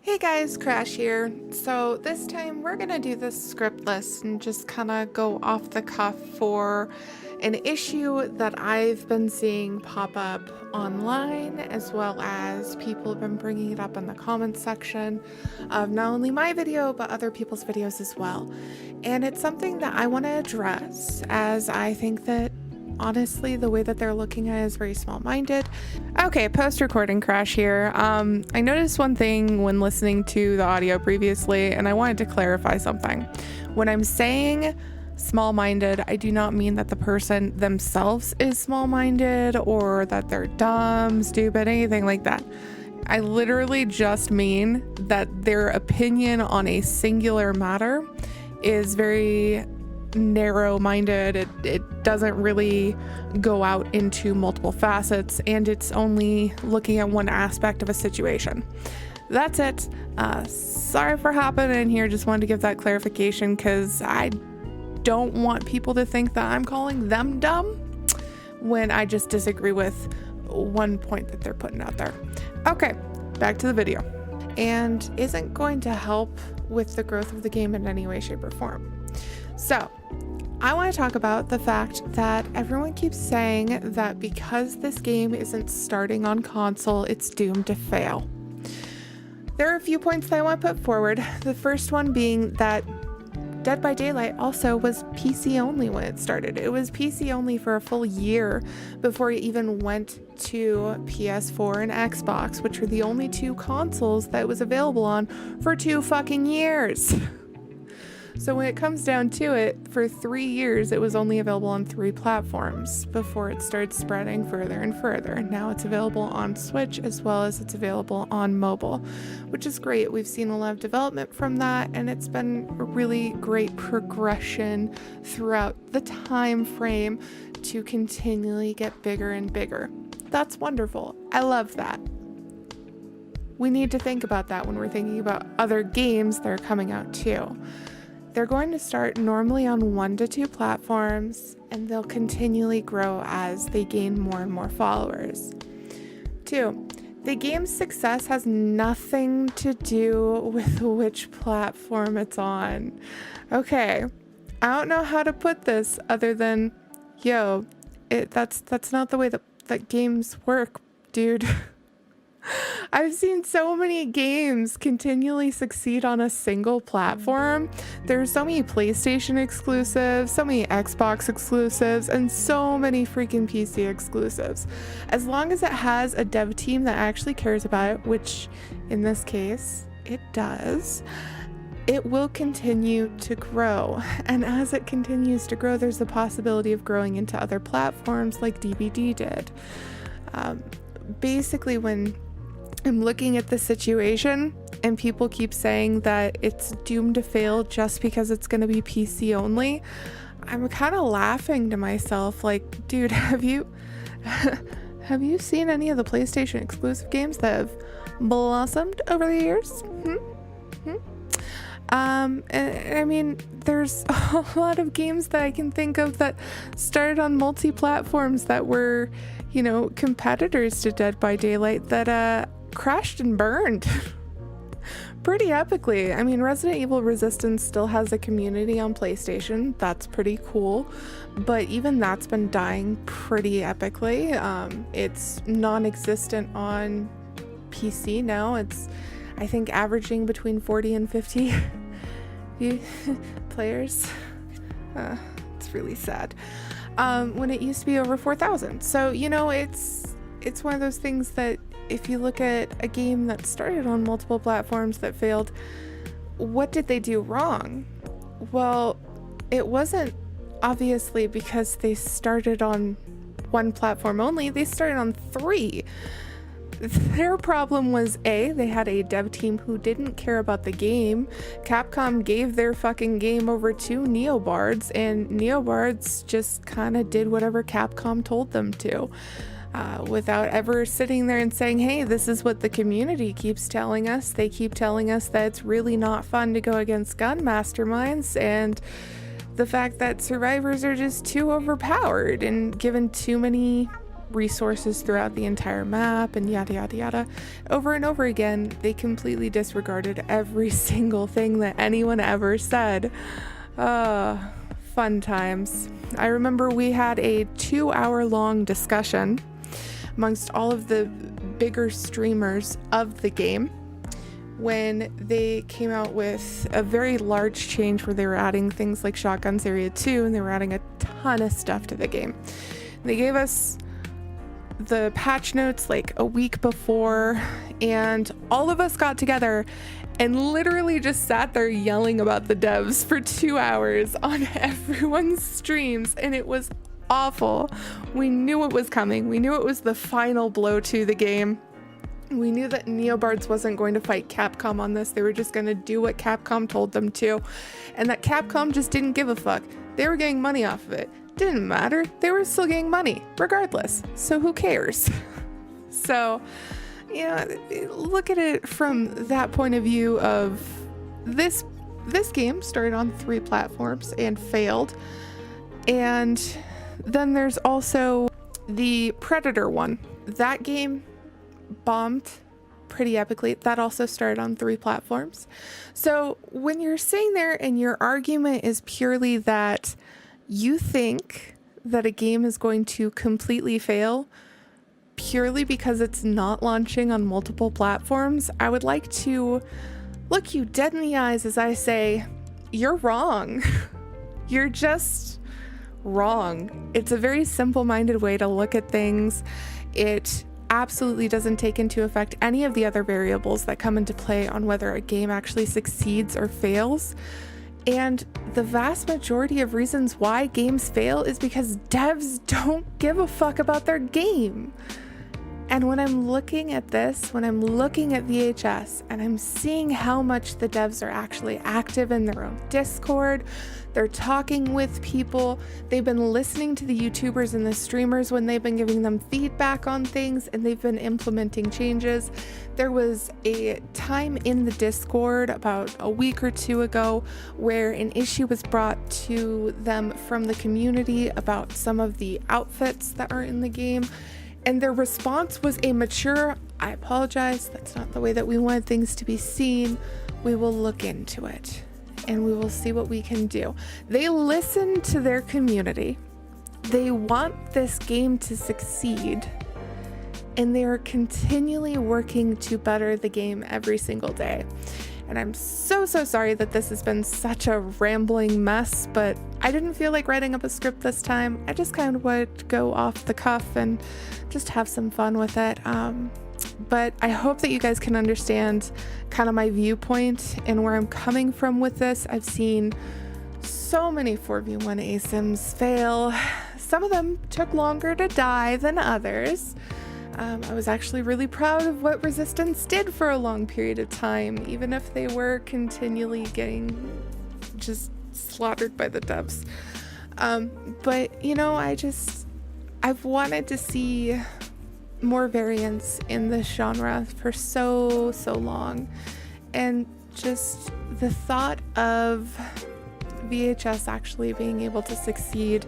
Hey guys, Crash here. So this time we're gonna do this scriptless and just kind of go off the cuff for an issue that I've been seeing pop up online, as well as people have been bringing it up in the comments section of not only my video but other people's videos as well. And it's something that I want to address, as I think that honestly the way that they're looking at it is very small-minded. Okay, post-recording Crash here. I noticed one thing when listening to the audio previously, and I wanted to clarify something. When I'm saying small-minded, I do not mean that the person themselves is small-minded or that they're dumb, stupid, anything like that. I literally just mean that their opinion on a singular matter is very narrow-minded. It doesn't really go out into multiple facets, and it's only looking at one aspect of a situation. That's it. Sorry for hopping in here, just wanted to give that clarification because I don't want people to think that I'm calling them dumb when I just disagree with one point that they're putting out there. Okay, back to the video. And isn't going to help with the growth of the game in any way, shape, or form. So, I want to talk about the fact that everyone keeps saying that because this game isn't starting on console, it's doomed to fail. There are a few points that I want to put forward. The first one being that Dead by Daylight also was PC only when it started. It was PC only for a full year before it even went to PS4 and Xbox, which were the only two consoles that it was available on for 2 fucking years. So when it comes down to it, for 3 years, it was only available on 3 platforms before it started spreading further and further. Now it's available on Switch as well as it's available on mobile, which is great. We've seen a lot of development from that, and it's been a really great progression throughout the time frame to continually get bigger and bigger. That's wonderful. I love that. We need to think about that when we're thinking about other games that are coming out too. They're going to start normally on 1 to 2 platforms, and they'll continually grow as they gain more and more followers. 2, the game's success has nothing to do with which platform it's on. Okay, I don't know how to put this other than, yo, that's not the way that games work, dude. I've seen so many games continually succeed on a single platform. There's so many PlayStation exclusives, so many Xbox exclusives, and so many freaking PC exclusives. As long as it has a dev team that actually cares about it, which in this case, it does, it will continue to grow. And as it continues to grow, there's the possibility of growing into other platforms like DVD did. Basically, when I'm looking at the situation and people keep saying that it's doomed to fail just because it's going to be PC only, I'm kind of laughing to myself like, dude, have you seen any of the PlayStation exclusive games that have blossomed over the years? And I mean, there's a lot of games that I can think of that started on multi-platforms that were, competitors to Dead by Daylight that crashed and burned pretty epically. I mean, Resident Evil Resistance still has a community on PlayStation. That's pretty cool, but even that's been dying pretty epically. It's non-existent on PC now. It's, I think, averaging between 40 and 50 players. It's really sad. When it used to be over 4,000. So, it's one of those things that if you look at a game that started on multiple platforms that failed, what did they do wrong? Well, it wasn't obviously because they started on 1 platform only. They started on 3. Their problem was they had a dev team who didn't care about the game. Capcom gave their fucking game over to Neobards, and Neobards just kind of did whatever Capcom told them to. Without ever sitting there and saying, hey, this is what the community keeps telling us. They keep telling us that it's really not fun to go against gun masterminds, and the fact that survivors are just too overpowered and given too many resources throughout the entire map and yada yada yada. Over and over again, they completely disregarded every single thing that anyone ever said. Fun times. I remember we had a 2-hour-long discussion amongst all of the bigger streamers of the game when they came out with a very large change where they were adding things like Shotguns Area 2, and they were adding a ton of stuff to the game. They gave us the patch notes like a week before, and all of us got together and literally just sat there yelling about the devs for 2 hours on everyone's streams, and it was awful. We knew it was coming. We knew it was the final blow to the game. We knew that Neobards wasn't going to fight Capcom on this. They were just going to do what Capcom told them to, and that Capcom just didn't give a fuck. They were getting money off of it. Didn't matter. They were still getting money regardless. So who cares? So, you know, look at it from that point of view of this game started on 3 platforms and failed. And then there's also the Predator one. That game bombed pretty epically. That also started on 3 platforms. So when you're sitting there and your argument is purely that you think that a game is going to completely fail purely because it's not launching on multiple platforms, I would like to look you dead in the eyes as I say, you're wrong. You're just wrong. It's a very simple-minded way to look at things. It absolutely doesn't take into effect any of the other variables that come into play on whether a game actually succeeds or fails. And the vast majority of reasons why games fail is because devs don't give a fuck about their game. And when I'm looking at this, when I'm looking at VHS and I'm seeing how much the devs are actually active in their own Discord, they're talking with people, they've been listening to the YouTubers and the streamers when they've been giving them feedback on things, and they've been implementing changes. There was a time in the Discord about a week or 2 ago where an issue was brought to them from the community about some of the outfits that are in the game. And their response was a mature, I apologize, that's not the way that we wanted things to be seen. We will look into it and we will see what we can do. They listen to their community. They want this game to succeed, and they are continually working to better the game every single day. And I'm so sorry that this has been such a rambling mess, but I didn't feel like writing up a script this time. I just kind of wanted to go off the cuff and just have some fun with it. But I hope that you guys can understand kind of my viewpoint and where I'm coming from with this. I've seen so many 4v1 ASIMs fail. Some of them took longer to die than others. I was actually really proud of what Resistance did for a long period of time, even if they were continually getting just slaughtered by the devs. But, you know, I've wanted to see more variance in this genre for so long. And just the thought of VHS actually being able to succeed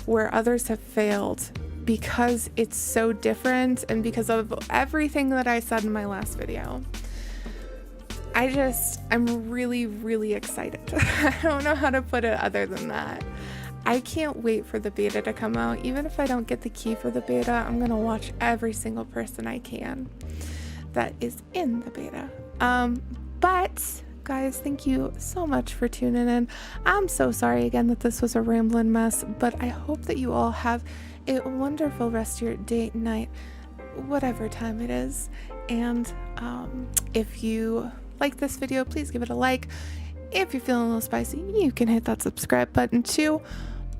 where others have failed because it's so different and because of everything that I said in my last video. I'm really excited. I don't know how to put it other than that. I can't wait for the beta to come out. Even if I don't get the key for the beta, I'm gonna watch every single person I can that is in the beta. But guys, thank you so much for tuning in. I'm so sorry again that this was a rambling mess, but I hope that you all have a wonderful rest of your day, night, whatever time it is. And if you like this video, please give it a like. If you're feeling a little spicy, you can hit that subscribe button too.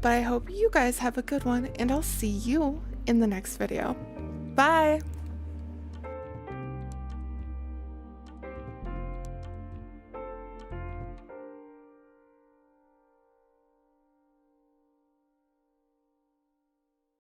But I hope you guys have a good one, and I'll see you in the next video. Bye!